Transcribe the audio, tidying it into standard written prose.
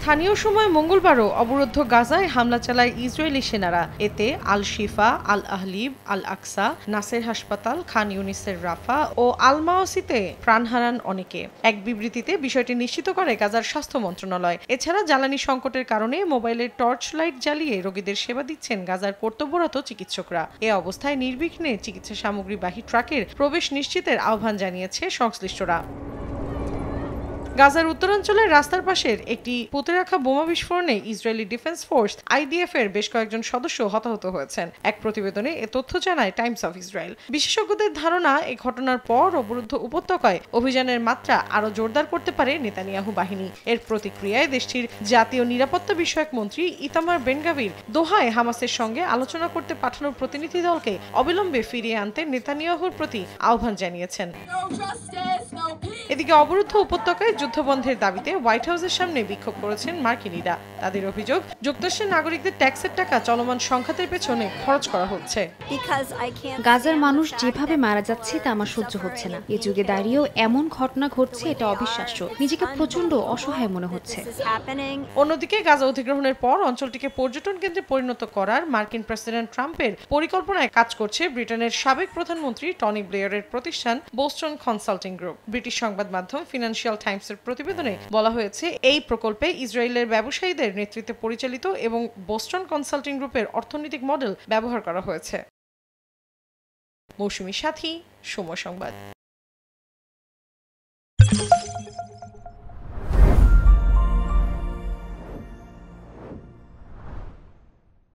স্থানীয় সময় মঙ্গলবারও অবরুদ্ধ গাজায় হামলা চালায় ইসরায়েলি সেনারা। এতে আল শিফা, আল আহলিব, আল আকসা, নাসের হাসপাতাল, খান ইউনিসের রাফা ও আল মাওসিতে প্রাণ হারান অনেকে। এক বিবৃতিতে বিষয়টি নিশ্চিত করে গাজার স্বাস্থ্য মন্ত্রণালয়। এছাড়া জ্বালানি সংকটের কারণে মোবাইলের টর্চ লাইট জ্বালিয়ে রোগীদের সেবা দিচ্ছেন গাজার কর্তব্যরত চিকিৎসকরা। এ অবস্থায় নির্বিঘ্নে চিকিৎসা সামগ্রীবাহী ট্রাকের প্রবেশ নিশ্চিতের আহ্বান জানিয়েছে সংশ্লিষ্টরা। গাজার উত্তরাঞ্চলের রাস্তার পাশের একটি পুঁতে রাখা বোমা বিস্ফোরণে ইসরায়েলি ডিফেন্স ফোর্স আইডিএফ এর বেশ কয়েকজন সদস্য হতাহত হয়েছেন। এক প্রতিবেদনে এ তথ্য জানায় টাইমস অফ ইসরায়েল। বিশেষজ্ঞদের ধারণা, এই ঘটনার পর অবরুদ্ধ উপত্যকায় অভিযানের মাত্রা আরও জোরদার করতে পারে নেতানিয়াহু বাহিনী। এর প্রতিক্রিয়ায় দেশটির জাতীয় নিরাপত্তা বিষয়ক মন্ত্রী ইতামার বেনগাভির দোহায় হামাসের সঙ্গে আলোচনা করতে পাঠানোর প্রতিনিধি দলকে অবিলম্বে ফিরিয়ে আনতে নেতানিয়াহুর প্রতি আহ্বান জানিয়েছেন। এদিকে অবরুদ্ধ উপত্যকায় যুদ্ধবন্ধের দাবিতে হোয়াইট হাউসের সামনে বিক্ষোভ করেছেন মার্কিনীরা। তাদের অভিযোগ, যুক্তরাষ্ট্রের নাগরিকদের ট্যাক্সের টাকা চলমান সংঘাতের পেছনে খরচ করা হচ্ছে। গাজার মানুষ যেভাবে মারা যাচ্ছে তা আমার সহ্য হচ্ছে না। এ যুগে দাঁড়িয়েও এমন ঘটনা ঘটছে, এটা অবিশ্বাস্য। নিজেকে প্রচন্ড অসহায় মনে হচ্ছে। অন্যদিকে গাজা অধিগ্রহণের পর অঞ্চলটিকে পর্যটন কেন্দ্রে পরিণত করার মার্কিন প্রেসিডেন্ট ট্রাম্পের পরিকল্পনায় কাজ করছে ব্রিটেনের সাবেক প্রধানমন্ত্রী টনি ব্লেয়ারের প্রতিষ্ঠান বোস্টন কনসাল্টিং গ্রুপ। ব্রিটিশ সংবাদ মাধ্যম ফিনান্সিয়াল টাইমসের প্রতিবেদনে বলা হয়েছে, এই প্রকল্পে ইসরায়েলের ব্যবসায়ীদের নেতৃত্বে পরিচালিত এবং বোস্টন কনসাল্টিং গ্রুপের অর্থনৈতিক মডেল ব্যবহার করা হয়েছে। মৌসুমী সাথী, সময় সংবাদ।